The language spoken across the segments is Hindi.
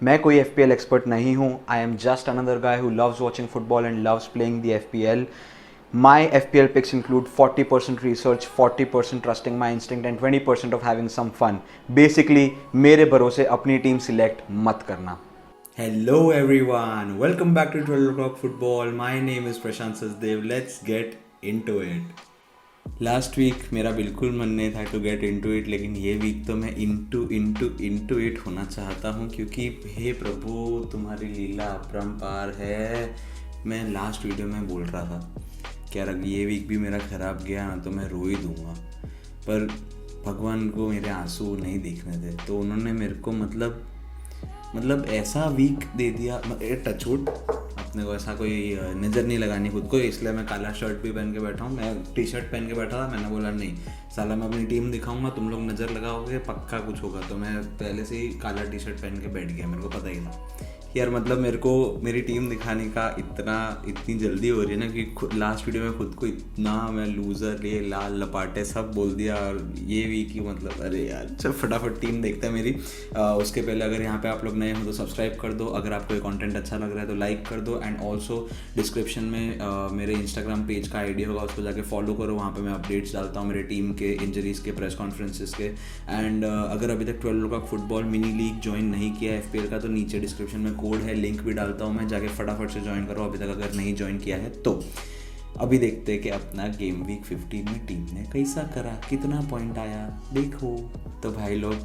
मैं कोई FPL एक्सपर्ट नहीं हूँ. I am just another guy who loves watching football and loves playing the FPL. My FPL picks include 40% research, 40% trusting my instinct and 20% of having some fun. Basically, मेरे भरोसे अपनी टीम सिलेक्ट मत करना. Hello everyone, welcome back to 12 o'clock football. My name is Prashant Sasdev. Let's get into it. Last week मेरा बिल्कुल मन नहीं था टू गेट इनटू इट, लेकिन ये वीक तो मैं इनटू इट होना चाहता हूँ क्योंकि हे प्रभु तुम्हारी लीला अपरंपार है. मैं लास्ट वीडियो में बोल रहा था कि यार ये वीक भी मेरा ख़राब गया ना तो मैं रो ही दूँगा, पर भगवान को मेरे आंसू नहीं देखने थे तो उन्होंने मेरे को मतलब ऐसा वीक दे दिया. टचवुड अपने को ऐसा कोई नज़र नहीं लगानी खुद को, इसलिए मैं काला शर्ट भी पहन के बैठा हूँ. मैं टी शर्ट पहन के बैठा था, मैंने बोला नहीं साला मैं अपनी टीम दिखाऊंगा, तुम लोग नज़र लगाओगे पक्का कुछ होगा. तो मैं पहले से ही काला टी शर्ट पहन के बैठ गया. मेरे को पता ही था यार, मतलब मेरे को मेरी टीम दिखाने का इतनी जल्दी हो रही है ना कि लास्ट वीडियो में खुद को इतना मैं लूज़र ये लाल लपाटे सब बोल दिया. और ये वीक की मतलब अरे यार चल फटाफट टीम देखते हैं मेरी. उसके पहले अगर यहाँ पे आप लोग नए हो तो सब्सक्राइब कर दो, अगर आपको ये कंटेंट अच्छा लग रहा है तो लाइक कर दो. एंड ऑल्सो डिस्क्रिप्शन में मेरे इंस्टाग्राम पेज का आईडी होगा, उसको जाके फॉलो करो. वहाँ पर मैं अपडेट्स डालता हूँ मेरे टीम के, इंजरीज़ के, प्रेस कॉन्फ्रेंसेस के. एंड अगर अभी तक 12 का फुटबॉल मिनी लीग ज्वाइन नहीं किया FPL का तो नीचे डिस्क्रिप्शन में कोड है, लिंक भी डालता हूँ मैं, जाके फटाफट से ज्वाइन करो अभी तक अगर नहीं ज्वाइन किया है तो. अभी देखते हैं कि अपना गेम वीक 15 में टीम ने कैसा करा, कितना पॉइंट आया देखो. तो भाई लोग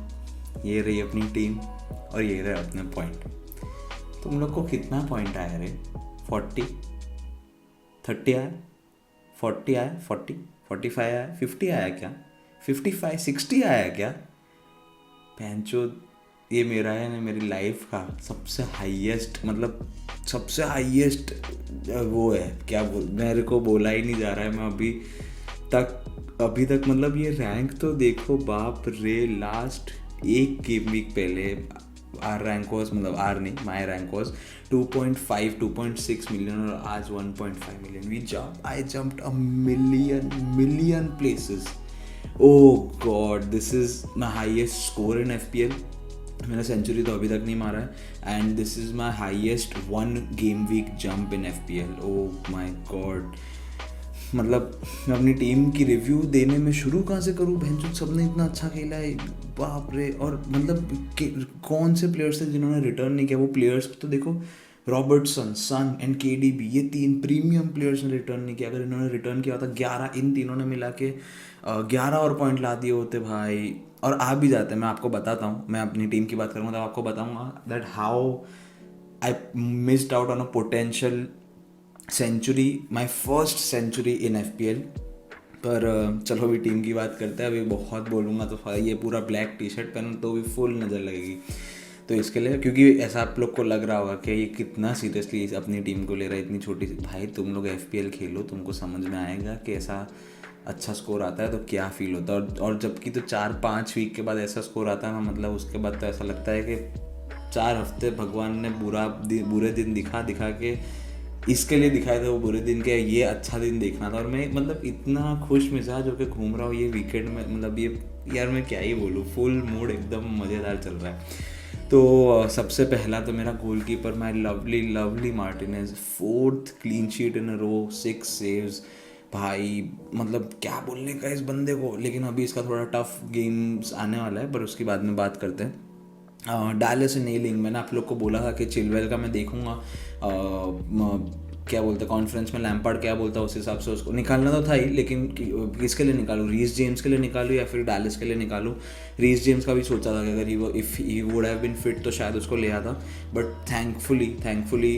ये रही अपनी टीम और ये रहे अपने पॉइंट. तुम लोग को कितना पॉइंट आया रे? 40, 30 आया, 40 आया, 40, 45 आया, 50 आया क्या, 55, 60 आया क्या? पैंचो ये मेरा है ना, मेरी लाइफ का सबसे हाईएस्ट वो है. क्या बोल, मेरे को बोला ही नहीं जा रहा है. मैं अभी तक मतलब ये रैंक तो देखो बाप रे. लास्ट एक गेम वीक पहले आर रैंक वॉज, मतलब आर नहीं, माई रैंक वॉज 2.5 2.6 मिलियन और आज 1.5 million. I jumped a million places. Oh god, this is my highest score in FPL. मैंने सेंचुरी तो अभी तक नहीं मारा है. And this is my highest 1 game week jump in FPL. Oh my god, मतलब मैं अपनी टीम की रिव्यू देने में शुरू कहाँ से करूँ? बहनचोद सबने इतना अच्छा खेला है, बाप रे. और मतलब कौन से प्लेयर्स थे जिन्होंने रिटर्न नहीं किया? वो प्लेयर्स तो देखो, रॉबर्टसन, सन एंड KDB, ये 3 प्रीमियम प्लेयर्स ने रिटर्न नहीं किया. अगर इन्होंने रिटर्न किया होता 11, इन तीनों ने मिला के 11 और पॉइंट ला दिए होते भाई. और आ भी जाते. मैं आपको बताता हूँ, मैं अपनी टीम की बात करूँगा तो आपको बताऊँगा that how I missed out on a potential century, my first century in FPL. पर चलो अभी टीम की बात करते हैं. अभी बहुत बोलूँगा तो ये पूरा ब्लैक टी शर्ट पहनूँ तो भी फुल नज़र लगेगी. तो इसके लिए, क्योंकि ऐसा आप लोग को लग रहा होगा कि ये कितना सीरियसली अपनी टीम को ले रहा है, इतनी छोटी सी. भाई तुम लोग FPL खेलो, तुमको समझ में आएगा कि ऐसा अच्छा स्कोर आता है तो क्या फील होता है. और जबकि तो 4-5 वीक के बाद ऐसा स्कोर आता है ना, मतलब उसके बाद तो ऐसा लगता है कि 4 हफ्ते भगवान ने बुरे दिन दिखा के इसके लिए दिखाए थे वो बुरे दिन के, ये अच्छा दिन देखना था. और मैं मतलब इतना खुश मिजाज होकर घूम रहा हूँ ये वीकेंड में, मतलब ये यार मैं क्या ही बोलूँ, फुल मूड एकदम मज़ेदार चल रहा है. तो सबसे पहला तो मेरा goalkeeper my lovely Martinez, 4th clean sheet in a row, 6 saves. भाई मतलब क्या बोलने का इस बंदे को. लेकिन अभी इसका थोड़ा टफ गेम्स आने वाला है, पर उसकी बाद में बात करते हैं. डैलस एंड एलिंग, मैंने आप लोग को बोला था कि चिलवेल का मैं देखूंगा क्या बोलते हैं कॉन्फ्रेंस में लैम्पार्ड क्या बोलता है उस हिसाब से उसको निकालना तो था ही. लेकिन किसके लिए निकालूँ? रीस जेम्स के लिए निकालूँ या फिर डैलस के लिए निकालूँ? रीस जेम्स का भी सोचा था कि अगर if he would have been fit तो शायद उसको ले आता. बट थैंकफुली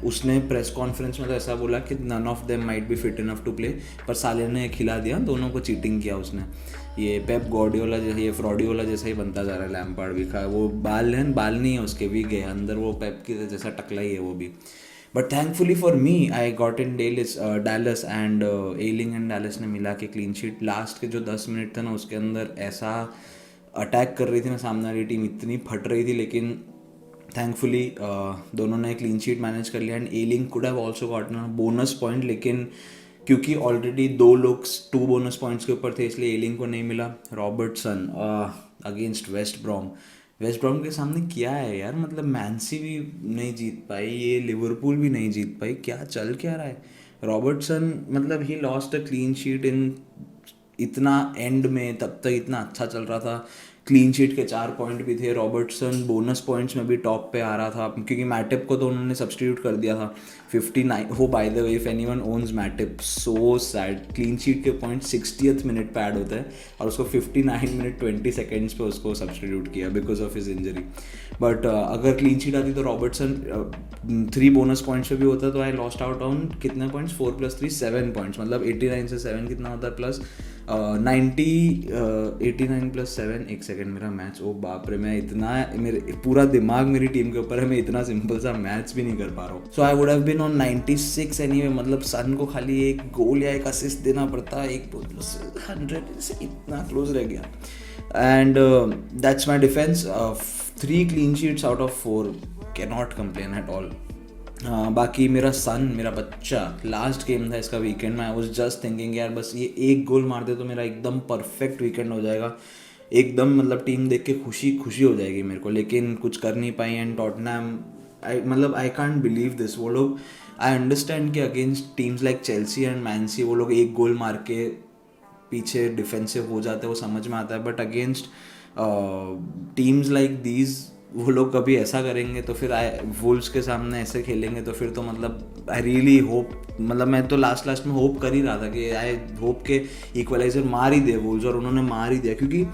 उसने प्रेस कॉन्फ्रेंस में तो ऐसा बोला कि none of them might be fit enough to play, पर साले ने खिला दिया, दोनों को चीटिंग किया उसने. ये पेप गॉर्डियोला जैसे, ये फ्रॉडियोला जैसा ही बनता जा रहा है. लैम्पार्ड भी खा, वो बाल नहीं है उसके, भी गए अंदर, वो पेप की जैसा टकला ही है वो भी. But thankfully for me I got in Dallas and Erling and Dallas ने मिला के क्लीन शीट. लास्ट के जो 10 मिनट थे ना उसके अंदर ऐसा अटैक कर रही थी ना सामने वाली टीम, इतनी फट रही थी, लेकिन थैंकफुली दोनों ने क्लीन शीट मैनेज कर लिया. And Erling could have also gotten bonus point, लेकिन क्योंकि ऑलरेडी 2 लोग 2 बोनस पॉइंट्स के ऊपर थे इसलिए एलिंग को नहीं मिला. रॉबर्टसन अगेंस्ट वेस्ट ब्रॉम, वेस्ट ब्रॉम के सामने क्या है यार, मतलब मैनसी भी नहीं जीत पाई, ये लिवरपूल भी नहीं जीत पाई, क्या चल क्या रहा है। रॉबर्टसन मतलब he lost a clean sheet इन इतना एंड में, तब तक इतना अच्छा चल रहा था, क्लीन शीट के 4 पॉइंट भी थे, रॉबर्टसन बोनस पॉइंट्स में भी टॉप पे आ रहा था, क्योंकि मैटिप को तो उन्होंने सब्स्टिट्यूट कर दिया था 59। Oh by the way if anyone owns Matip, so sad, clean sheet के पॉइंट 60th मिनट पे ऐड होता है और उसको 59 मिनट 20 सेकेंड्स पे उसको सब्स्टिट्यूट किया because of his injury. But अगर क्लीन शीट आती तो रॉबर्टसन 3 बोनस पॉइंट्स पे भी होता, तो आई लॉस्ट आउट ऑन कितने पॉइंट्स, 4 + 3 7 पॉइंट्स, मतलब 89 से 7 कितना होता है, प्लस 89 + 7, एक सेकेंड, मेरा मैच, ओ बाप रे, मैं इतना, मेरे पूरा दिमाग मेरी टीम के ऊपर है, मैं इतना सिंपल सा मैच भी नहीं कर पा रहा हूँ। So I would have been on 96 anyway, मतलब सन को खाली एक गोल या एक असिस्ट देना पड़ता, एक 100 से इतना क्लोज रह गया। And that's my defence, 3 clean sheets out of 4, can not complain at all. बाकी मेरा सन, मेरा बच्चा, लास्ट गेम था इसका वीकेंड में, आई वाज जस्ट थिंकिंग यार बस ये एक गोल मार दे तो मेरा एकदम परफेक्ट वीकेंड हो जाएगा, एकदम मतलब टीम देख के खुशी खुशी हो जाएगी मेरे को, लेकिन कुछ कर नहीं पाई। And Tottenham, I can't believe this, वो लोग, आई अंडरस्टैंड कि against teams like Chelsea and Man City वो लोग एक गोल मार के पीछे डिफेंसिव हो जाते हैं, वो समझ में आता है, but against teams like these वो लोग कभी ऐसा करेंगे तो फिर वुल्व्स के सामने ऐसे खेलेंगे तो फिर तो मतलब आई रियली होप, मतलब मैं तो लास्ट में होप कर ही रहा था कि आई होप के इक्वलाइजर मार ही दे वुल्व्स, और उन्होंने मार ही दिया, क्योंकि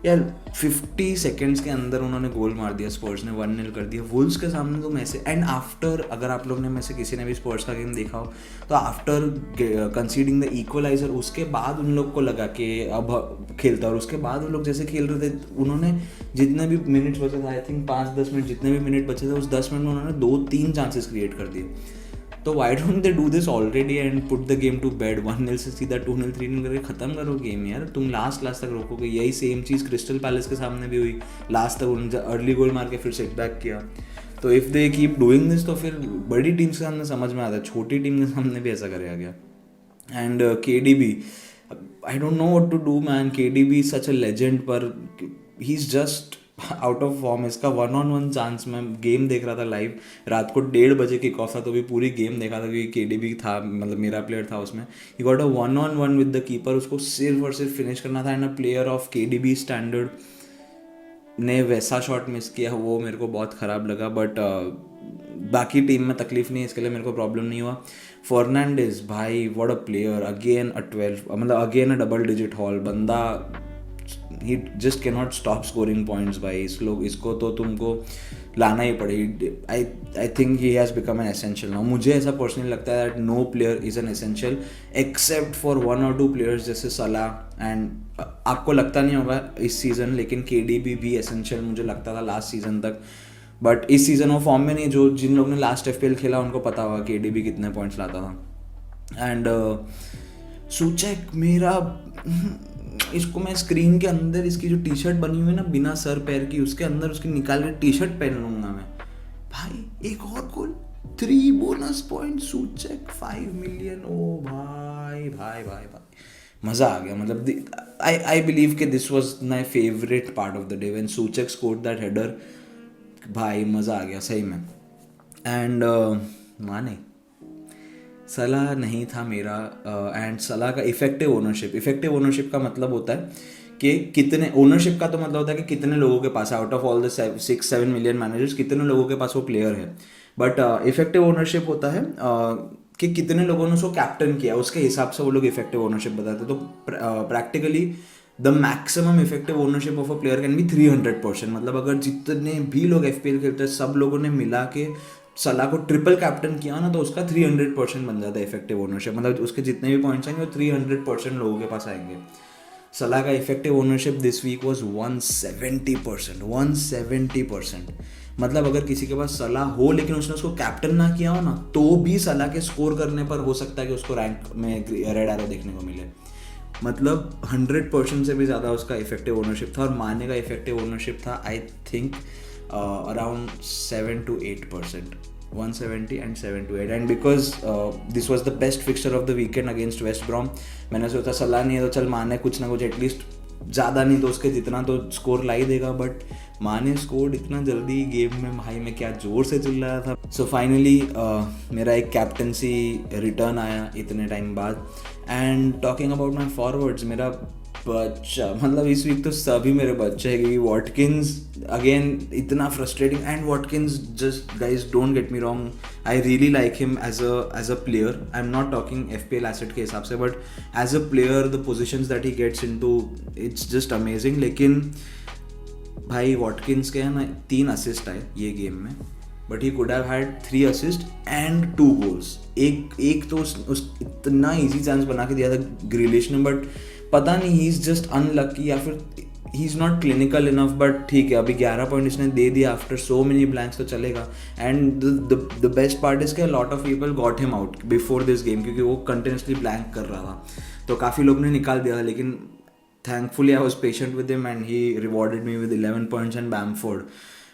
यार 50 सेकेंड्स के अंदर उन्होंने गोल मार दिया, स्पर्स ने 1-0 कर दिया वुल्व्स के सामने। तो मैसे एंड आफ्टर, अगर आप लोग ने में से किसी ने भी स्पर्स का गेम देखा हो तो आफ्टर कंसीडिंग द इक्वलाइजर, उसके बाद उन लोग को लगा कि अब खेलता, और उसके बाद वो लोग जैसे खेल रहे थे, उन्होंने जितने भी मिनट्स बचे थे, आई थिंक 5-10 मिनट जितने भी मिनट बचे थे, उस 10 मिनट में उन्होंने 2-3 चांसेस क्रिएट कर दिए। तो why don't they do this already and put the game to bed, 1-0 से सीधा 2-0 3-0 करके ख़त्म करो गेम यार, तुम लास्ट तक रोकोगे। यही सेम चीज़ क्रिस्टल पैलेस के सामने भी हुई, लास्ट तक उन्होंने अर्ली गोल मार के फिर सेट बैक किया। तो if they keep doing this तो फिर बड़ी टीम्स के सामने समझ में आता है, छोटी टीम के सामने भी ऐसा करेगा क्या। And KDB, I don't know what to do man, KDB such a legend, पर he is just out of form. इसका 1-on-1 चांस, मैं गेम देख रहा था लाइव, रात को 1:30 बजे किक ऑफ था, तो भी पूरी गेम देखा था क्योंकि KDB था, मतलब मेरा प्लेयर था उसमें। He got a 1-on-1 with the keeper, उसको सिर्फ और सिर्फ फिनिश करना था, and a player of KDB standard ने वैसा शॉट मिस किया, वो मेरे को बहुत ख़राब लगा। बट बाकी टीम में तकलीफ नहीं है, इसके लिए मेरे को प्रॉब्लम नहीं हुआ। फर्नांडिस भाई, what a player, again a 12, मतलब again a double digit haul, बंदा ही just can not stop scoring points भाई, इसको तो तुमको लाना ही पड़ेगी। I think he has become an essential now. मुझे ऐसा पर्सनली लगता है that no player is an essential except for 1 or 2 players जैसे सलाह, एंड आपको लगता नहीं होगा इस सीज़न, लेकिन KDB भी एसेंशियल मुझे लगता था लास्ट सीज़न तक, बट इस सीज़न वो फॉर्म में नहीं। जो जिन लोगों ने लास्ट FPL खेला उनको पता होगा KDB कितने पॉइंट्स लाता था। एंड सूचक मेरा, इसको मैं स्क्रीन के अंदर इसकी जो टी-शर्ट बनी हुई है ना बिना सर पैर की, उसके अंदर उसकी निकाल के टी-शर्ट पहन लूँगा मैं भाई। एक और गोल, 3 बोनस पॉइंट, सूचक 5 मिलियन, ओ भाई भाई भाई भाई मज़ा आ गया। मतलब आई बिलीव कि this was my favourite part of the day when सूचक स्कोर्ड दैट हेडर, भाई मज़ा आ गया सही में। एंड माने सलाह नहीं था मेरा, एंड सलाह का इफेक्टिव ओनरशिप का मतलब होता है कि कितने, ओनरशिप का तो मतलब होता है कि कितने लोगों के पास, out of all the 6-7 million managers कितने लोगों के पास वो प्लेयर है। बट इफेक्टिव ओनरशिप होता है कि कितने लोगों ने उसको कैप्टन किया, उसके हिसाब से वो लोग इफेक्टिव ओनरशिप बताते हैं। तो practically the maximum effective ownership of a player can be 300%, मतलब अगर जितने भी लोग FPL खेलते हैं सब लोगों ने मिला के सलाह को ट्रिपल कैप्टन किया ना, तो उसका 300% बन जाता है इफेक्टिव ओनरशिप, मतलब उसके जितने भी पॉइंट्स आएंगे वो 300% लोगों के पास आएंगे। सलाह का effective ownership this week was 170%, 170%। मतलब अगर किसी के पास सलाह हो लेकिन उसने उसको कैप्टन ना किया हो ना, तो भी सलाह के स्कोर करने पर हो सकता है कि उसको रैंक में रेड एरो देखने को मिले। मतलब 100% से भी ज़्यादा उसका इफेक्टिव ओनरशिप था। और माने का इफेक्टिव ओनरशिप था I think around 7 to 8%, 170 and 7 to 8, and because this was the best fixture of the weekend against West Brom, मैंने सोचा सलाह नहीं है तो चल माने कुछ ना कुछ एटलीस्ट ज़्यादा नहीं तो उसके जितना तो स्कोर ला ही देगा, बट माने स्कोर इतना जल्दी गेम में, भाई मैं क्या ज़ोर से चिल्ला रहा था। सो फाइनली मेरा एक कैप्टनसी रिटर्न आया इतने टाइम बाद। And talking about my forwards, मेरा बच्चा, मतलब इस वीक तो सभी मेरे बच्चे हैं, क्योंकि वॉटकिंस अगेन इतना फ्रस्ट्रेटिंग। And Watkins, just guys don't get me wrong, I really like him as a player. I am not talking FPL asset के हिसाब से, but as a player the positions that he gets into, it's just amazing. लेकिन भाई वॉटकिंस के है ना 3 असिस्ट आए ये गेम में, but he could have had 3 assist and 2 goals. एक तो उस इतना ईजी चांस बना के दिया था ग्रिलिश ने, बट पता नहीं ही इज़ जस्ट अनलकी या फिर he is not clinical enough. But ठीक है, अभी 11 पॉइंट इसने दे दिया आफ्टर सो मेनी ब्लैंक्स, तो चलेगा। And the best part is के lot of people got him out before this game, क्योंकि वो कंटिन्यूसली ब्लैंक कर रहा था, तो काफ़ी लोग ने निकाल दिया था। लेकिन thankfully I was patient with him and he rewarded me with 11 points and Bamford.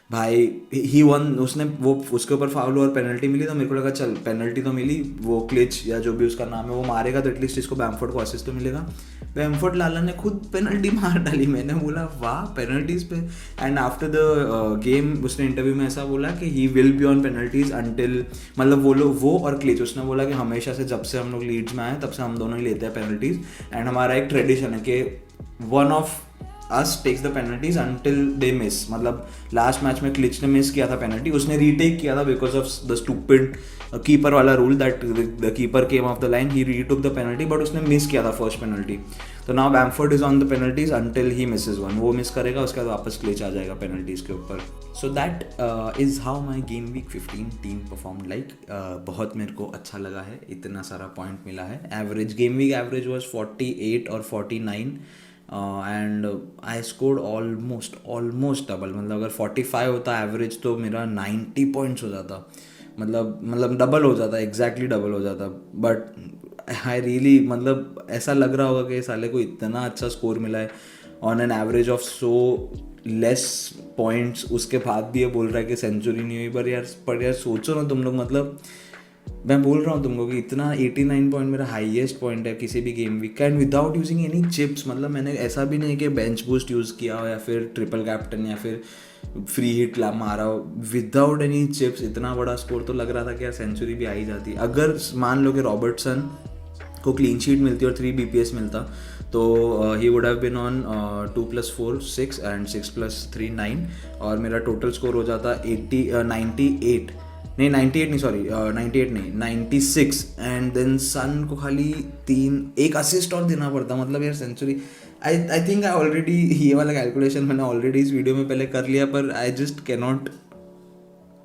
भाई ही वन, उसने वो उसके ऊपर फाउल और पेनल्टी मिली, तो मेरे को लगा चल पेनल्टी तो मिली, वो क्लिच या जो भी उसका नाम है वो मारेगा तो एटलीस्ट इसको बैमफोर्ड को असिस्ट तो मिलेगा। बैमफोर्ड लाला ने खुद पेनल्टी मार डाली। मैंने बोला वाह पेनल्टीज़ पे। एंड आफ्टर द गेम उसने इंटरव्यू में ऐसा बोला कि he will be on penalties until, मतलब वो और क्लिच, उसने बोला कि हमेशा से जब से हम लोग लीड्स में आए तब से हम दोनों ही लेते हैं पेनल्टीज। एंड हमारा एक ट्रेडिशन है कि one of us takes the penalties until they miss। मतलब लास्ट मैच में क्लिच ने मिस किया था पेनल्टी, उसने रीटेक किया था because of the stupid keeper वाला rule that the keeper came off the line, he retook the penalty, but उसने मिस किया था फर्स्ट पेनल्टी। तो now Bamford is on the penalties until he misses one, वो मिस करेगा उसके बाद वापस क्लिच आ जाएगा पेनल्टीज के ऊपर। So that is how my game week 15 team perform like. बहुत मेरे को अच्छा लगा है, इतना सारा पॉइंट मिला है। Average game week average was 48 और 49 and I scored almost double. मतलब अगर 45 होता एवरेज तो मेरा 90 पॉइंट्स हो जाता, मतलब डबल हो जाता, एग्जैक्टली डबल हो जाता। बट आई रियली, मतलब ऐसा लग रहा होगा कि साले को इतना अच्छा स्कोर मिला है on an average of so less points, उसके बाद भी ये बोल रहा है कि सेंचुरी नहीं हुई। पर यार सोचो ना तुम लोग, मतलब मैं बोल रहा हूँ तुमको कि इतना 89 पॉइंट मेरा हाईएस्ट पॉइंट है किसी भी गेम वीक का, and without using any chips. मतलब मैंने ऐसा भी नहीं कि बेंच बूस्ट यूज़ किया हो या फिर ट्रिपल कैप्टन या फिर फ्री हिट मारा हो, विदाउट एनी चिप्स इतना बड़ा स्कोर। तो लग रहा था कि यार सेंचुरी भी आ ही जाती। अगर मान लो कि रॉबर्टसन को क्लीन शीट मिलती और 3 BPS मिलता तो ही would have been on 2+4 6 and 6+3 9, और मेरा टोटल स्कोर हो जाता 98 नहीं 98 नहीं, सॉरी 98 नहीं 96। एंड देन सन को खाली 1 असिस्ट और देना पड़ता, मतलब यार century. I think I already, ये वाला कैलकुलेशन मैंने ऑलरेडी इस वीडियो में पहले कर लिया, पर I just cannot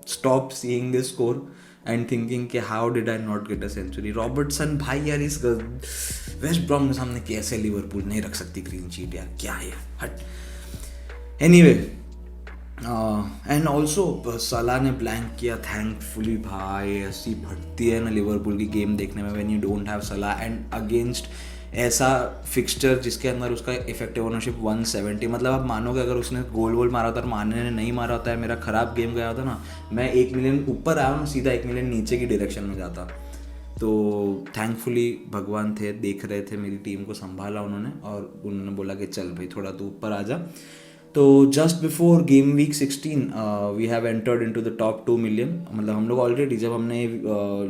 stop seeing this score and thinking कि how did I not get a century. Robertson भाई यार इस वेस्ट ब्रॉम के सामने कैसे लिवरपूल नहीं रख सकती क्लीन शीट यार, क्या है हट। एनीवे एंड ऑल्सो सलाह ने ब्लैंक किया थैंकफुली। भाई ऐसी भटती है ना लिवरपूल की गेम देखने में व्हेन यू डोंट हैव सलाह, एंड अगेंस्ट ऐसा फिक्सचर जिसके अंदर उसका इफेक्टिव ओनरशिप 170। मतलब आप मानोगे अगर उसने गोल मारा होता और माने ने नहीं मारा होता है, मेरा ख़राब गेम गया होता ना, मैं 1 मिलियन ऊपर आया ना, सीधा 1 मिलियन नीचे की डायरेक्शन में जाता। तो थैंकफुली भगवान थे, देख रहे थे मेरी टीम को, संभाला उन्होंने और उन्होंने बोला कि चल भाई थोड़ा तू ऊपर आ जा। तो just before game week 16 we have entered into the top 2 million. मतलब हम लोग ऑलरेडी जब हमने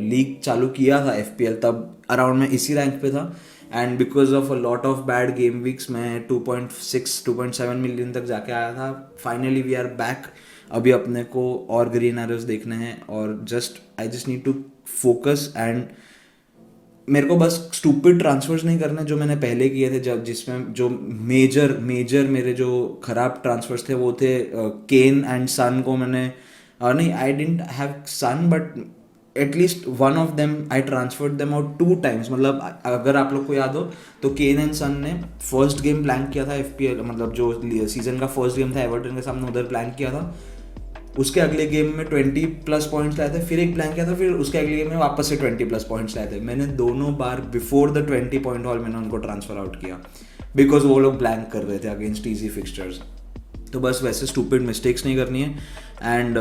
लीग चालू किया था FPL तब अराउंड मैं इसी रैंक पे था, and because of a lot of bad game weeks मैं 2.6-2.7 मिलियन तक जाके आया था। Finally we are back. अभी अपने को और ग्रीन एरोज देखने हैं और I just need to focus, and मेरे को बस स्टूपिड ट्रांसफर्स नहीं करने जो मैंने पहले किए थे, जब जिसमें जो मेजर मेरे जो ख़राब ट्रांसफर्स थे वो थे केन एंड सन को मैंने नहीं, I didn't have Son but at least one of them I transferred them out 2 times। मतलब अगर आप लोग को याद हो तो केन एंड सन ने फर्स्ट गेम ब्लैंक किया था FPL, मतलब जो सीजन का फर्स्ट गेम था एवर्टन के सामने, उधर ब्लैंक किया था। उसके अगले गेम में 20+ पॉइंट्स लाए थे, फिर एक ब्लैंक किया था, फिर उसके अगले गेम में वापस से 20+ पॉइंट्स लाए थे। मैंने दोनों बार बिफोर द 20 पॉइंट हॉल मैंने उनको ट्रांसफर आउट किया बिकॉज वो लोग ब्लैंक कर रहे थे अगेंस्ट ईजी फिक्सचर्स। तो बस वैसे स्टूपिड मिस्टेक्स नहीं करनी है। एंड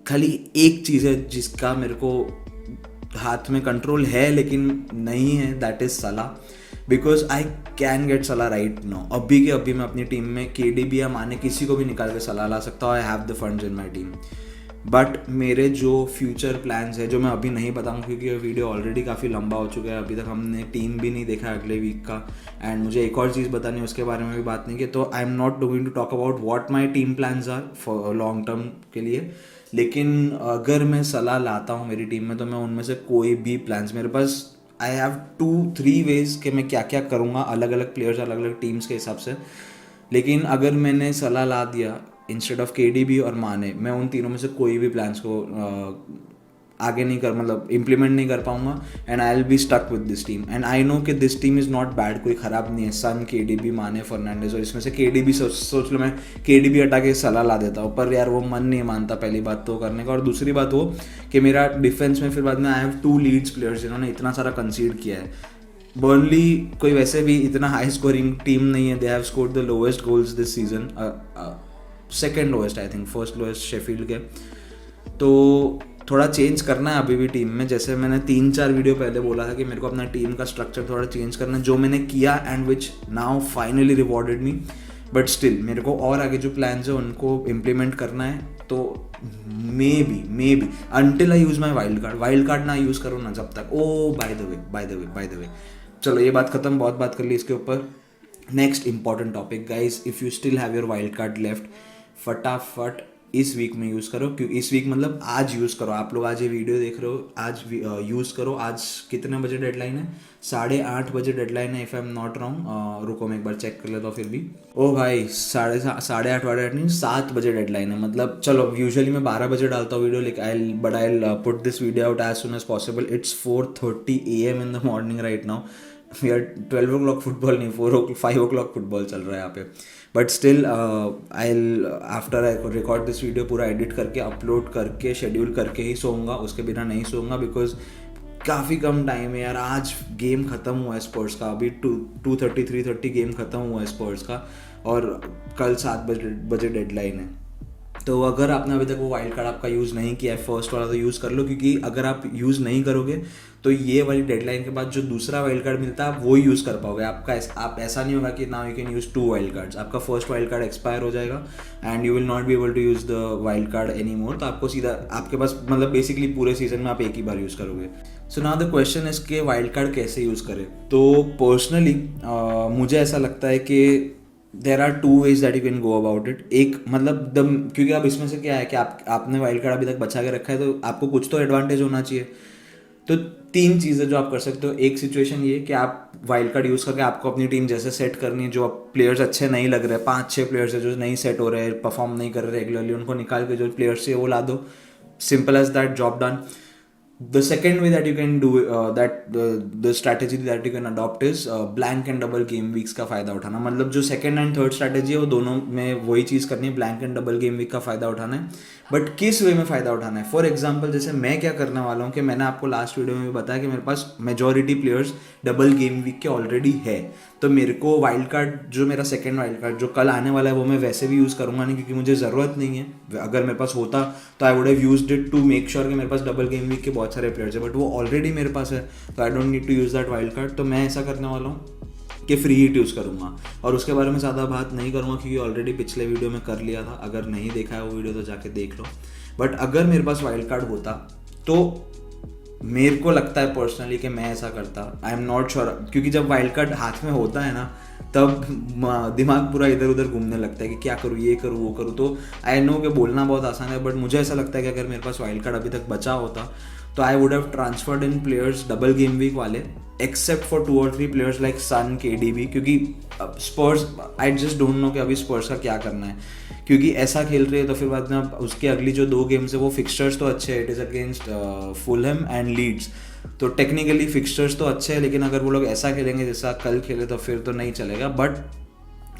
खाली एक चीज़ है जिसका मेरे को हाथ में कंट्रोल है लेकिन नहीं है, दैट इज़ सलाह। बिकॉज आई कैन गेट सलाह राइट नाउ। अभी के अभी मैं अपनी टीम में KDB या माने किसी को भी निकाल के सलाह ला सकता हूँ। I have the funds in my team. But मेरे जो फ्यूचर प्लान्स है जो मैं अभी नहीं बताऊँ क्योंकि ये वीडियो ऑलरेडी काफ़ी लंबा हो चुका है, अभी तक हमने टीम भी नहीं देखा अगले वीक का, एंड मुझे एक और चीज़ बतानी है उसके बारे में भी बात नहीं की। तो I am not going to talk about what my team plans are for long term के लिए। लेकिन अगर मैं सलाह लाता हूँ मेरी टीम में तो मैं उनमें से कोई भी प्लान्स, मेरे पास आई हैव 2-3 वेज कि मैं क्या क्या करूँगा अलग अलग प्लेयर्स अलग अलग टीम्स के हिसाब से। लेकिन अगर मैंने सलाह ला दिया इंस्टेड ऑफ KDB और माने, मैं उन तीनों में से कोई भी प्लान्स को आगे नहीं कर मतलब इम्प्लीमेंट नहीं कर पाऊंगा, and I will be stuck with this team. And I know कि this team is not bad, कोई ख़राब नहीं है। सन, KDB, माने, फर्नांडिस, और इसमें से KDB सोच लो मैं KDB हटा के सलाह ला देता हूँ, पर यार वो मन नहीं मानता पहली बात तो करने का। और दूसरी बात वो कि मेरा डिफेंस में फिर बाद में आई हैव 2 लीड्स प्लेयर्स जिन्होंने इतना सारा कंसीड किया है। बर्नली कोई वैसे भी इतना हाई स्कोरिंग टीम नहीं है, they have scored the lowest goals this season, second lowest I think, first lowest Sheffield के। तो थोड़ा चेंज करना है अभी भी टीम में, जैसे मैंने 3-4 वीडियो पहले बोला था कि मेरे को अपना टीम का स्ट्रक्चर थोड़ा चेंज करना है, जो मैंने किया and which now finally rewarded me. But still मेरे को और आगे जो प्लान्स है उनको इम्प्लीमेंट करना है। तो may be until I use my wild card ना यूज़ करो ना जब तक। ओ बाय द वे चलो ये बात खत्म, बहुत बात कर ली इसके ऊपर। Next important topic guys, if you still have your wild card left, फटाफट इस वीक में यूज़ करो। क्योंकि इस वीक मतलब आज यूज़ करो। आप लोग आज ये वीडियो देख रहे हो, आज यूज़ करो। आज कितने बजे डेडलाइन है? 8:30 बजे डेडलाइन है if I am not wrong. रुको मैं एक बार चेक कर लेता हूँ फिर भी। ओ भाई 8:30 नहीं 7 बजे डेडलाइन है। मतलब चलो यूजुअली मैं 12 बजे डालता हूँ वीडियो, लेकिन I put this video out as soon as possible. It's 4:30 AM in the morning right now. यार 12 o'clock फुटबॉल नहीं, 5 o'clock फुटबॉल चल रहा है यहाँ पे। But still I after I record this video पूरा एडिट करके अपलोड करके शेड्यूल करके ही सोऊंगा, उसके बिना नहीं सोऊंगा। बिकॉज काफ़ी कम टाइम है यार। आज गेम ख़त्म हुआ है स्पर्स का, अभी 2:30 3:30 गेम ख़त्म हुआ है स्पर्स का, और कल 7 बजे डेडलाइन है। तो अगर आपने अभी तक वो वाइल्ड कार्ड आपका यूज़ नहीं किया है फर्स्ट वाला, तो यूज़ कर लो। क्योंकि अगर आप यूज़ नहीं करोगे तो ये वाली डेडलाइन के बाद जो दूसरा वाइल्ड कार्ड मिलता है आप वो यूज़ कर पाओगे। आप ऐसा नहीं होगा कि now you can use 2 wild cards. आपका फर्स्ट वाइल्ड कार्ड एक्सपायर हो जाएगा and you will not be able to use the wild card any more. तो आपको सीधा आपके पास मतलब बेसिकली पूरे सीजन में आप एक ही बार यूज़ करोगे। So now the question is कि वाइल्ड कार्ड कैसे यूज़ करें। तो पर्सनली मुझे ऐसा लगता है कि there are 2 ways that you can go about it. एक मतलब क्योंकि अब इसमें से क्या है कि आपने वाइल्ड कार्ड अभी तक बचा के रखा है, तो आपको कुछ तो एडवांटेज होना चाहिए। तो 3 चीज़ें जो आप कर सकते हो। एक सिचुएशन ये कि आप वाइल्ड कार्ड यूज़ करके आपको अपनी टीम जैसे सेट करनी है, जो प्लेयर्स अच्छे नहीं लग रहे, 5-6 प्लेयर्स है जो नहीं सेट हो रहे, परफॉर्म नहीं कर रहे रेगुलरली, उनको निकाल के जो प्लेयर्स है वो ला दो। Simple as that, job done. The second way that you can do the strategy that you can adopt is blank and double game weeks का फ़ायदा उठाना। मतलब जो सेकंड एंड थर्ड स्ट्रैटेजी है वो दोनों में वही चीज़ करनी है, blank and double game week का फ़ायदा उठाना है। बट किस वे में फ़ायदा उठाना है? फॉर एग्जांपल जैसे मैं क्या करने वाला हूँ कि मैंने आपको लास्ट वीडियो में भी बताया कि मेरे पास majority players double game week के ऑलरेडी है। तो मेरे को वाइल्ड कार्ड जो मेरा सेकंड वाइल्ड कार्ड जो कल आने वाला है वो मैं वैसे भी यूज़ करूँगा नहीं, क्योंकि मुझे ज़रूरत नहीं है। अगर मेरे पास होता तो I would have used it to make sure कि मेरे पास डबल गेम वीक के बहुत सारे प्लेयर्स है, बट वो ऑलरेडी मेरे पास है, तो I don't need to use that wild card. तो मैं ऐसा करने वाला हूँ कि फ्री हिट यूज़ करूँगा, और उसके बारे में ज़्यादा बात नहीं करूँगा क्योंकि ऑलरेडी पिछले वीडियो में कर लिया था। अगर नहीं देखा है वो वीडियो तो जाके देख लो। बट अगर मेरे पास वाइल्ड कार्ड होता तो मेरे को लगता है पर्सनली कि मैं ऐसा करता। आई एम नॉट श्योर, क्योंकि जब वाइल्ड कार्ड हाथ में होता है ना तब दिमाग पूरा इधर उधर घूमने लगता है कि क्या करूँ, ये करूँ, वो करूँ। तो आई नो कि बोलना बहुत आसान है, बट मुझे ऐसा लगता है कि अगर मेरे पास वाइल्ड कार्ड अभी तक बचा होता तो I would have transferred in players double game week वाले, except for 2 or 3 players like Son, KDB। क्योंकि Spurs I just don't know कि अभी स्पर्स का क्या करना है, क्योंकि ऐसा खेल रही है तो फिर बाद में अब उसके अगली जो 2 गेम्स है वो फिक्सचर्स तो अच्छे हैं। It is against Fulham and Leeds, तो टेक्निकली फिक्सचर्स तो अच्छे हैं, लेकिन अगर वो लोग ऐसा खेलेंगे जैसा कल खेले तो फिर तो नहीं चलेगा। बट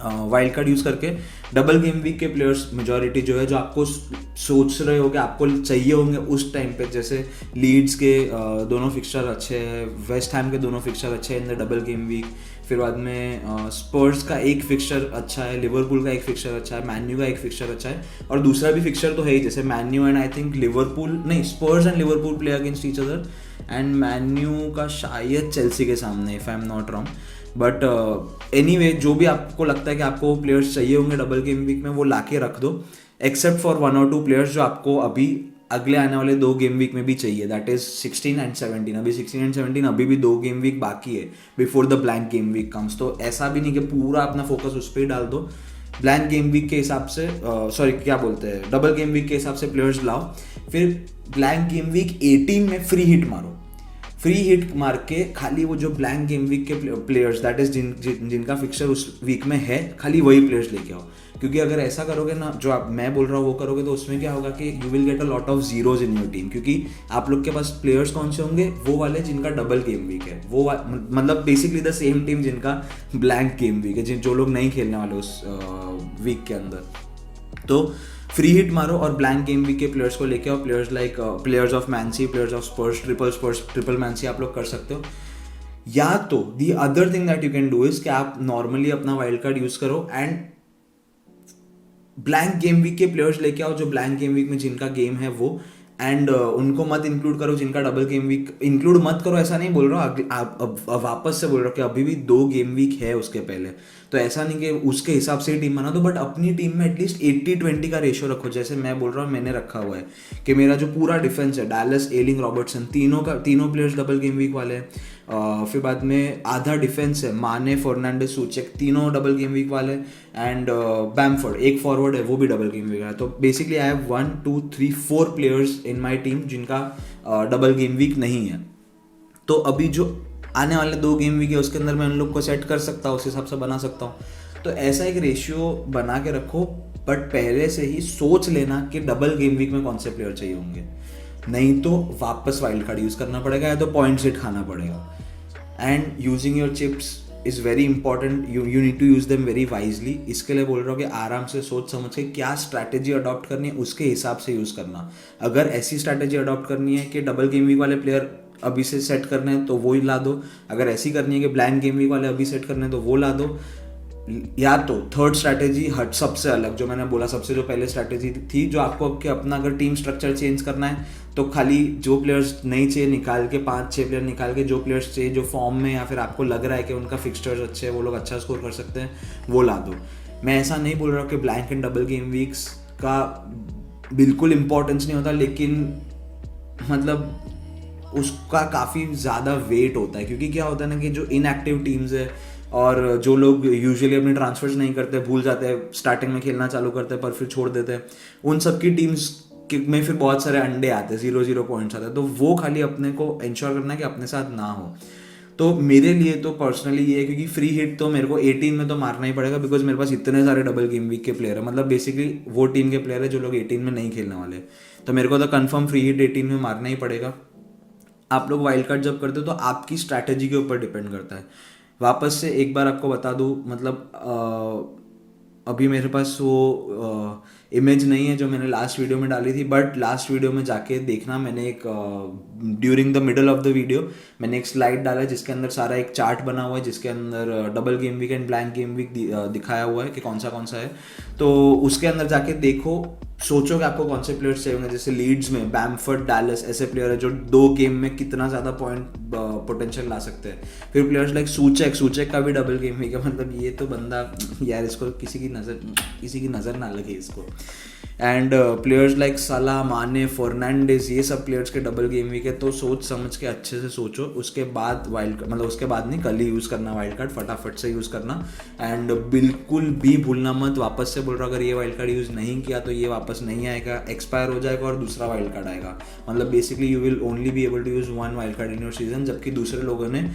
वाइल्ड कार्ड यूज़ करके डबल गेम वीक के प्लेयर्स मेजॉरिटी जो है, जो आपको सोच रहे हो कि आपको चाहिए होंगे उस टाइम पे, जैसे लीड्स के दोनों फिक्सचर अच्छे हैं, वेस्ट हैम के दोनों फिक्सचर अच्छे हैं in the double game week, फिर बाद में स्पर्स का एक फिक्सचर अच्छा है, लिवरपूल का एक फिक्सचर अच्छा है, मैन्यू का एक फिक्सचर अच्छा है, और दूसरा भी फिक्सचर तो है ही, जैसे Man U and I think Liverpool नहीं Spurs and Liverpool play against each other, and Man U का शायद चेल्सी के सामने if I am not wrong. But anyway जो भी आपको लगता है कि आपको वो प्लेयर्स चाहिए होंगे डबल गेम वीक में, वो ला के रख दो, एक्सेप्ट फॉर 1 और 2 प्लेयर्स जो आपको अभी अगले आने वाले 2 गेम वीक में भी चाहिए, दैट इज 16 एंड 17। अभी 16 एंड 17 अभी भी 2 गेम वीक बाकी है before the blank game week comes. तो ऐसा भी नहीं कि पूरा अपना फोकस उस पर ही डाल दो। ब्लैंक गेम वीक के हिसाब से सॉरी क्या बोलते हैं, डबल गेम वीक के हिसाब से प्लेयर्स लाओ, फिर ब्लैंक गेम वीक 18 में फ्री हिट मारो। फ्री हिट मार के खाली वो जो ब्लैंक गेम वीक के प्लेयर्स, दैट इज जिनका फिक्सचर उस वीक में है, खाली वही प्लेयर्स लेके आओ। क्योंकि अगर ऐसा करोगे ना, जो आप मैं बोल रहा हूँ वो करोगे, तो उसमें क्या होगा कि you will get a lot of zeros in your team. क्योंकि आप लोग के पास प्लेयर्स कौन से होंगे, वो वाले जिनका डबल गेम वीक है, वो मतलब बेसिकली द सेम टीम जिनका ब्लैंक गेम वीक है, जो लोग नहीं खेलने वाले उस वीक के अंदर। तो फ्री हिट मारो और ब्लैंक गेम वीक के प्लेयर्स को लेके आओ। Players like players of Man City, players of Spurs, triple Man City आप लोग कर सकते हो। या तो the other thing that you can do is कि आप नॉर्मली अपना वाइल्ड कार्ड यूज करो एंड ब्लैंक गेम वीक के प्लेयर्स लेके आओ, जो ब्लैंक गेम वीक में जिनका गेम है वो, एंड उनको मत इंक्लूड करो जिनका डबल गेम वीक। इंक्लूड मत करो ऐसा नहीं बोल रहा हूँ, अब वापस से बोल रहा हूँ कि अभी भी 2 गेम वीक है उसके पहले, तो ऐसा नहीं कि उसके हिसाब से ही टीम बना दो, बट अपनी टीम में एटलीस्ट 80-20 का रेशियो रखो। जैसे मैं बोल रहा हूँ, मैंने रखा हुआ है कि मेरा जो पूरा डिफेंस है, डैलस, एलिंग, रॉबर्टसन, तीनों प्लेयर्स डबल गेम वीक वाले हैं। फिर बाद में आधा डिफेंस है, माने, फर्नांडिस, सूचेक, तीनों डबल गेम वीक वाले, एंड बैमफोर्ड एक फॉरवर्ड है, वो भी डबल गेम वीक है। तो basically I have 1 2 3 4 players in my team जिनका डबल गेम वीक नहीं है। तो अभी जो आने वाले 2 गेम वीक है उसके अंदर मैं उन लोग को सेट कर सकता हूँ, उस हिसाब से बना सकता हूँ। तो ऐसा एक रेशियो बना के रखो, बट पहले से ही सोच लेना कि डबल गेम वीक में कौन से प्लेयर चाहिए होंगे, नहीं तो वापस वाइल्ड कार्ड यूज़ करना पड़ेगा या तो पॉइंट हिट खाना पड़ेगा। And using your chips is very important, you need to use them very wisely. इसके लिए बोल रहा हूँ कि आराम से सोच समझ के क्या स्ट्रैटेजी अडॉप्ट करनी है उसके हिसाब से यूज़ करना। अगर ऐसी स्ट्रैटेजी अडॉप्ट करनी है कि डबल गेम वीक वाले प्लेयर अभी से सेट करने हैं तो वो ही ला दो, अगर ऐसी करनी है कि ब्लैंक गेम वीक वाले अभी सेट करने हैं तो वो ला दो। या तो थर्ड स्ट्रैटेजी हट सबसे अलग, जो मैंने बोला सबसे जो पहले स्ट्रैटेजी थी, जो आपको अपना अगर टीम स्ट्रक्चर चेंज करना है तो खाली जो प्लेयर्स नहीं चाहिए निकाल के 5-6 प्लेयर निकाल के, जो प्लेयर्स चाहिए जो फॉर्म में या फिर आपको लग रहा है कि उनका फिक्सचर्स अच्छे हैं, वो लोग अच्छा स्कोर कर सकते हैं, वो ला दो। मैं ऐसा नहीं बोल रहा हूँ कि blank and double game weeks का बिल्कुल इंपॉर्टेंस नहीं होता, लेकिन मतलब उसका काफ़ी ज़्यादा वेट होता है। क्योंकि क्या होता है ना कि जो इनएक्टिव टीम्स है और जो लोग यूजुअली अपने ट्रांसफर्स नहीं करते, भूल जाते हैं, स्टार्टिंग में खेलना चालू करते हैं पर फिर छोड़ देते हैं, उन सबकी टीम्स में फिर बहुत सारे अंडे आते हैं, 0-0 पॉइंट्स आते हैं। तो वो खाली अपने को इंश्योर करना है कि अपने साथ ना हो। तो मेरे लिए तो पर्सनली ये है, क्योंकि फ्री हिट तो मेरे को 18 में तो मारना ही पड़ेगा, बिकॉज मेरे पास इतने सारे डबल गेम वीक के प्लेयर है, मतलब बेसिकली वो टीम के प्लेयर है जो लोग 18 में नहीं खेलने वाले, तो मेरे को तो कंफर्म फ्री हिट 18 में मारना ही पड़ेगा। आप लोग वाइल्ड कार्ड जब करते हो तो आपकी स्ट्रैटेजी के ऊपर डिपेंड करता है। वापस से एक बार आपको बता दूँ, मतलब अभी मेरे पास वो इमेज नहीं है जो मैंने लास्ट वीडियो में डाली थी, बट लास्ट वीडियो में जाके देखना, मैंने एक during the middle of the video मैंने एक स्लाइड डाला है जिसके अंदर सारा एक चार्ट बना हुआ है, जिसके अंदर double game week and blank game week दिखाया हुआ है कि कौन सा है। तो उसके अंदर जाके देखो, सोचो कि आपको कौन से प्लेयर्स चाहिए होंगे। जैसे लीड्स में बैमफोर्ड, डैलस ऐसे प्लेयर है जो 2 गेम में कितना ज़्यादा पॉइंट पोटेंशियल ला सकते हैं। फिर प्लेयर्स लाइक सूचेक का भी डबल गेम वीक है, मतलब ये तो बंदा यार, इसको किसी की नज़र ना लगे इसको। एंड प्लेयर्स लाइक सला, माने, फर्नांडिस, ये सब प्लेयर्स के डबल गेम वीक है। तो सोच समझ के अच्छे से सोचो, उसके बाद वाइल्ड, मतलब उसके बाद नहीं, कल ही यूज़ करना वाइल्ड कार्ड, फटाफट से यूज़ करना। एंड बिल्कुल भी भूलना मत, वापस से बोल रहा हूँ, अगर ये वाइल्ड कार्ड यूज़ नहीं किया तो ये वापस नहीं आएगा, एक्सपायर हो जाएगा और दूसरा वाइल्ड कार्ड आएगा। मतलब basically you will only be able to use 1 wild card in your season, जबकि दूसरे लोगों ने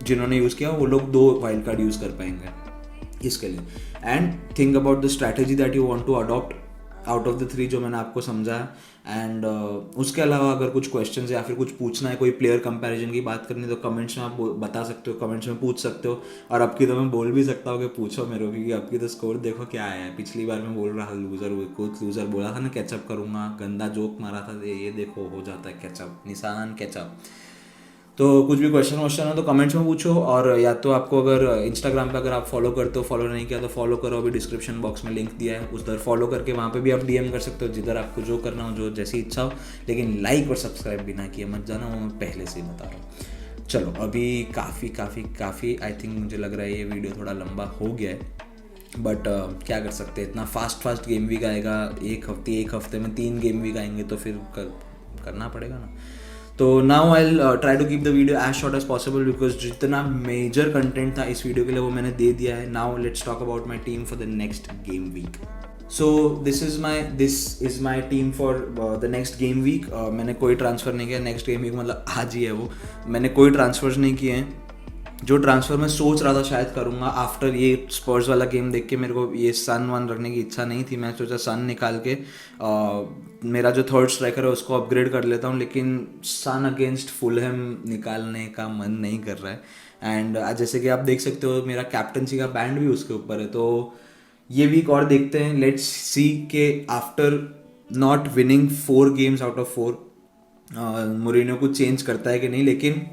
जिन्होंने यूज़ किया वो लोग 2 वाइल्ड कार्ड यूज़ कर पाएंगे इसके लिए। And think about the strategy that you want to adopt out of the 3 जो मैंने आपको समझाया। एंड उसके अलावा अगर कुछ क्वेश्चंस या फिर कुछ पूछना है, कोई प्लेयर कंपैरिजन की बात करनी है, तो कमेंट्स में आप बता सकते हो, कमेंट्स में पूछ सकते हो। और अब की तो मैं बोल भी सकता हूँ कि पूछो मेरे को, क्योंकि अब की तो स्कोर देखो क्या आया है। पिछली बार मैं बोल रहा था लूज़र बोला था ना, कैचअप करूँगा, गंदा जोक मारा था, ये देखो हो जाता है कैचअप, निशान कैचअप। तो कुछ भी क्वेश्चन हो तो कमेंट्स में पूछो। और या तो आपको अगर इंस्टाग्राम पे अगर आप फॉलो करते हो, फॉलो नहीं किया तो फॉलो करो, अभी डिस्क्रिप्शन बॉक्स में लिंक दिया है, उधर फॉलो करके वहाँ पे भी आप डीएम कर सकते हो, जिधर आपको जो करना हो, जो जैसी इच्छा हो। लेकिन लाइक और सब्सक्राइब भी ना किया मत जाना, वो मैं पहले से ही बता रहा हूँ। चलो अभी काफ़ी आई थिंक मुझे लग रहा है ये वीडियो थोड़ा लंबा हो गया है, बट क्या कर सकते हैं, इतना फास्ट गेम वीक आएगा, एक हफ्ते में 3 गेम वीक आएंगे तो फिर करना पड़ेगा ना। तो now I try to keep the video as short as possible because जितना मेजर कंटेंट था इस वीडियो के लिए वो मैंने दे दिया है। Now let's talk about my team for the next game week. So this is my team for the next game week. मैंने कोई ट्रांसफ़र नहीं किया नेक्स्ट गेम वीक, मतलब आज ही है वो। मैंने कोई ट्रांसफर्स नहीं किए हैं। जो ट्रांसफ़र मैं सोच रहा था शायद करूँगा आफ्टर ये स्पर्स वाला गेम देख के, मेरे को ये सन वन रखने की इच्छा नहीं थी। मैं सोचा सन निकाल के मेरा जो थर्ड स्ट्राइकर है उसको अपग्रेड कर लेता हूँ, लेकिन सन अगेंस्ट फुलहैम निकालने का मन नहीं कर रहा है। एंड जैसे कि आप देख सकते हो मेरा कैप्टनसी का बैंड भी उसके ऊपर है। तो ये वीक और देखते हैं, लेट्स सी के after not winning 4 games out of 4 Moreno कुछ चेंज करता है कि नहीं। लेकिन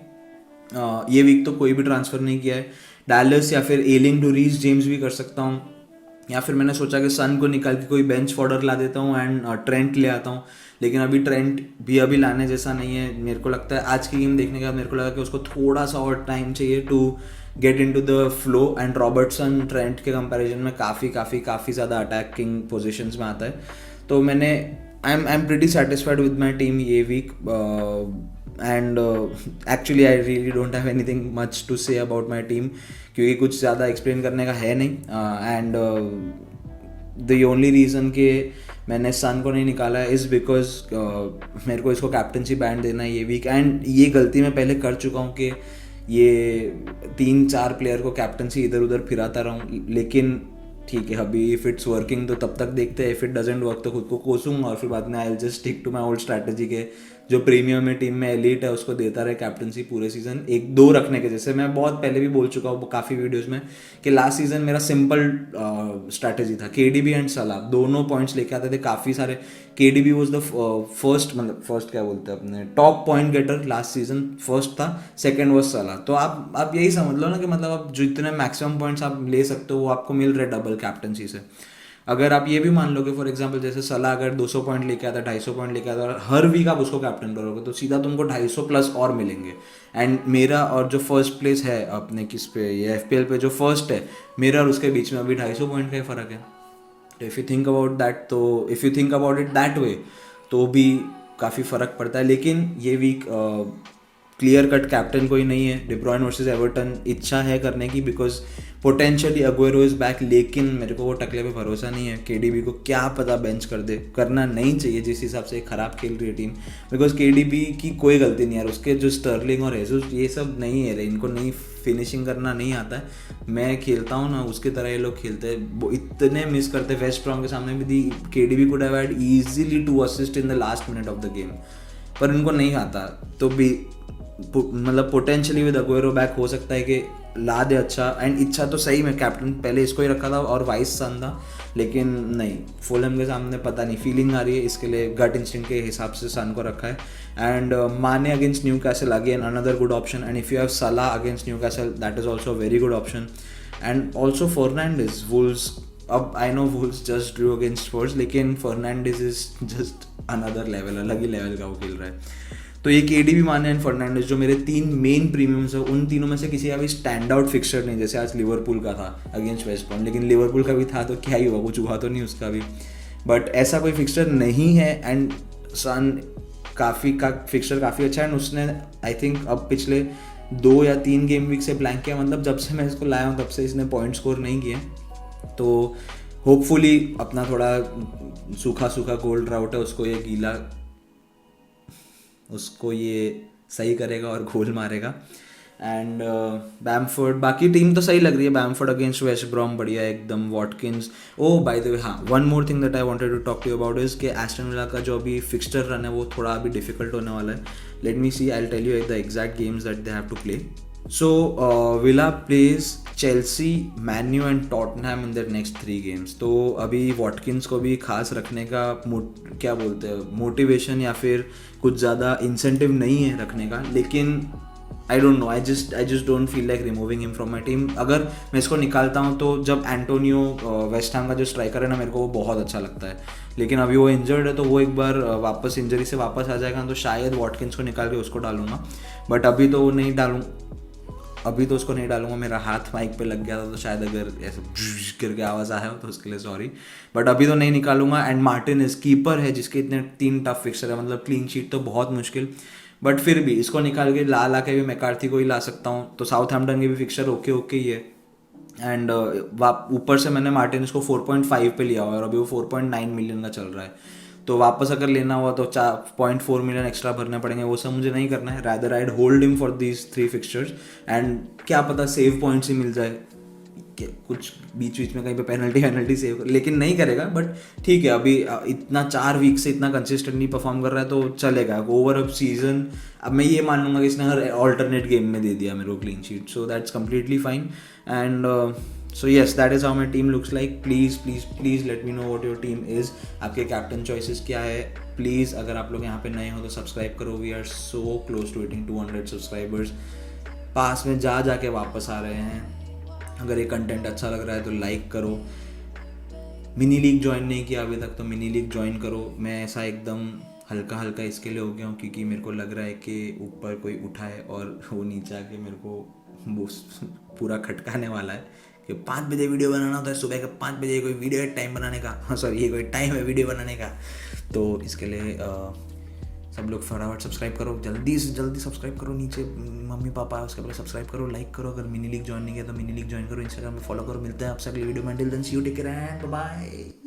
ये वीक तो कोई भी ट्रांसफ़र नहीं किया है। डैलस या फिर एलिंग टू रीस जेम्स भी कर सकता हूँ, या फिर मैंने सोचा कि सन को निकाल के कोई बेंच फॉर्डर ला देता हूँ एंड ट्रेंट ले आता हूँ। लेकिन अभी ट्रेंट भी अभी लाने जैसा नहीं है। मेरे को लगता है आज की गेम देखने के बाद मेरे को लगा कि उसको थोड़ा सा और टाइम चाहिए to get into the flow. And Robertson Trent के कंपैरिजन में काफ़ी ज़्यादा अटैकिंग पोजीशंस में आता है। तो मैंने I am pretty satisfied with my team ये week. And actually I really don't have anything much to say about my team, क्योंकि कुछ ज़्यादा एक्सप्लेन करने का है नहीं। एंड द ओनली रीज़न कि मैंने सन को नहीं निकाला है इज़ बिकॉज मेरे को इसको कैप्टनसी बैंड देना है ये वीक। एंड ये गलती मैं पहले कर चुका हूँ कि ये 3-4 प्लेयर को कैप्टनसी इधर उधर फिराता रहूँ। लेकिन ठीक है, अभी इफ़ इट्स वर्किंग तो तब तक देखते हैं, इफ़ इट डजेंट वर्क तो खुद को कोसूंगा और फिर बाद में I will just stick to my old strategy के जो प्रीमियम में टीम में एलीट है उसको देता रहे कैप्टनसी पूरे सीजन 1-2 रखने के। जैसे मैं बहुत पहले भी बोल चुका हूँ काफ़ी वीडियोज़ में कि लास्ट सीजन मेरा सिंपल स्ट्रैटेजी था, KDB एंड सलाह दोनों पॉइंट्स लेके आते थे काफ़ी सारे। KDB वॉज द फर्स्ट क्या बोलते हैं अपने top point getter last season, first था, सेकेंड वॉज सलाह। तो आप यही समझ लो ना कि मतलब आप जितने मैक्सिमम पॉइंट्स आप ले सकते हो वो आपको मिल रहे डबल कैप्टनसी से। अगर आप ये भी मान लो कि फॉर एग्जांपल जैसे सलाह अगर 200 पॉइंट लेके आता, 250 पॉइंट लेके आता और हर वीक आप उसको कैप्टन करोगे तो सीधा तुमको 250 प्लस और मिलेंगे। एंड मेरा और जो फर्स्ट प्लेस है अपने किस पे, ये FPL पे जो फर्स्ट है मेरा और उसके बीच में अभी 250 पॉइंट का ही फ़र्क है। तो if you think about it that way तो भी काफ़ी फ़र्क पड़ता है। लेकिन ये वीक क्लियर कट कैप्टन कोई नहीं है। De Bruyne वर्सेस एवर्टन इच्छा है करने की because potentially Aguero is back, लेकिन मेरे को वो टकले पे भरोसा नहीं है। KDB को क्या पता बेंच कर दे, करना नहीं चाहिए जिस हिसाब से ख़राब खेल रही है टीम। बिकॉज KDB की कोई गलती नहीं यार, उसके जो स्टर्लिंग और हेजुस ये सब नहीं है, इनको नहीं फिनिशिंग करना नहीं आता है। मैं खेलता हूँ ना उसकी तरह ये लोग खेलते हैं, वो इतने मिस करते हैं। वेस्ट ब्रॉम के सामने भी दी KDB could have had easily 2 assist in the last minute of the game, पर इनको नहीं आता। तो भी मतलब पोटेंशियली विद अगुएरो बैक हो सकता है कि ला दे अच्छा। एंड इच्छा तो सही में कैप्टन पहले इसको ही रखा था और वाइस सन था, लेकिन नहीं, फुलहैम के सामने पता नहीं फीलिंग आ रही है, इसके लिए गट इंस्टिंक्ट के हिसाब से सन को रखा है। And Mane against Newcastle again another good option. And if you have Salah against Newcastle that is also very good option. And also Fernandes, Wolves, अब I know Wolves just drew against Spurs, लेकिन Fernandes is just another level, अलग ही लेवल का वो खेल रहा है। तो ये KDB, माने एंड फर्नांडिस जो मेरे 3 मेन प्रीमियम्स है, उन तीनों में से किसी का भी स्टैंड आउट फिक्सर नहीं। जैसे आज लिवरपूल का था अगेंस्ट वेस्ट ब्रॉम, लेकिन लिवरपूल का भी था तो क्या ही हुआ, कुछ हुआ तो नहीं उसका भी, बट ऐसा कोई फिक्सर नहीं है। एंड सन फिक्सर काफ़ी अच्छा है। एंड उसने आई थिंक अब पिछले 2 या 3 गेम वीक से ब्लैंक किया, मतलब जब से मैं इसको लाया हूँ तब से इसने पॉइंट स्कोर नहीं किए। तो होपफुली अपना थोड़ा सूखा गोल्ड राउट है उसको ये सही करेगा और गोल मारेगा। एंड बैमफोर्ड, बाकी टीम तो सही लग रही है। बैमफोर्ड अगेंस्ट वेस्ट ब्रॉम बढ़िया है एकदम। Watkins, oh by the way हाँ, one more thing that I wanted to talk to you about is कि एस्टन विला का जो अभी फिक्सचर रन है वो थोड़ा अभी डिफिकल्ट होने वाला है। Let me see, I will tell you the exact games that they have to play. So Villa plays Chelsea, Man U and Tottenham in their next 3 games. तो अभी वॉटकिंस को भी खास रखने का क्या बोलते हैं मोटिवेशन या फिर कुछ ज़्यादा इंसेंटिव नहीं है रखने का, लेकिन आई don't no, I just don't feel like removing him from my team. अगर मैं इसको निकालता हूँ तो जब एंटोनियो वेस्ट हैम का जो स्ट्राइकर है ना, मेरे को वो बहुत अच्छा लगता है, लेकिन अभी वो इंजर्ड है, तो वो एक बार वापस इंजरी से वापस आ जाएगा तो शायद वॉटकिंस को निकाल के उसको डालूंगा. बट अभी तो नहीं उसको नहीं डालूंगा. मेरा हाथ माइक पे लग गया था, तो शायद अगर ऐसे करके आवाज़ आया हो तो उसके लिए सॉरी, बट अभी तो नहीं निकालूंगा. एंड मार्टिनेज कीपर है जिसके इतने 3 टफ फिक्सर है, मतलब क्लीन शीट तो बहुत मुश्किल, बट फिर भी इसको निकाल के ला के भी मैकार्थी को ही ला सकता हूँ. तो साउथहैम्पटन के भी फिक्सर ओके ही है. एंड ऊपर से मैंने मार्टिनेज को 4.5 पे लिया हुआ है और अभी वो 4.9 मिलियन का चल रहा है. तो वापस अगर लेना हुआ तो 4.4 मिलियन एक्स्ट्रा भरने पड़ेंगे. वो सब मुझे नहीं करना है. Rather I'd hold him for these 3 fixtures and क्या पता सेव पॉइंट्स ही मिल जाए, कुछ बीच में कहीं पे पेनल्टी सेव, लेकिन नहीं करेगा. बट ठीक है, अभी इतना 4 वीक से इतना कंसिस्टेंटली परफॉर्म कर रहा है तो चलेगा. ओवर अ सीजन अब मैं ये मान लूँगा कि इसने हर ऑल्टरनेट गेम में दे दिया मेरे को clean sheet, so that's completely fine. And so yes, that is how my team looks like. Please let me know what your team is. आपके कैप्टन चॉइसेस क्या है. प्लीज़ अगर आप लोग यहाँ पे नए हो तो सब्सक्राइब करो. We are so close to hitting 200 subscribers. पास में जाके वापस आ रहे हैं. अगर ये कंटेंट अच्छा लग रहा है तो लाइक करो. मिनी लीग ज्वाइन नहीं किया अभी तक तो मिनी लीग ज्वाइन करो. मैं ऐसा एकदम हल्का इसके लिए हो गया हूँ क्योंकि मेरे को लग रहा है कि ऊपर कोई उठा है और वो नीचे आके मेरे को वो पूरा खटकाने वाला है कि 5 बजे वीडियो बनाना होता है. सुबह के 5 बजे कोई वीडियो है टाइम बनाने का. हाँ सॉरी, ये कोई टाइम है वीडियो बनाने का. तो इसके लिए सब लोग फटाफट सब्सक्राइब करो. जल्दी से जल्दी सब्सक्राइब करो. नीचे मम्मी पापा उसके पहले सब्सक्राइब करो, लाइक करो. अगर मिनी लीग ज्वाइन नहीं किया तो मिनी लीग ज्वाइन करो. इंस्टाग्राम पे फॉलो करो. मिलते हैं आपसे अगली वीडियो में. Till then see you, take care and bye.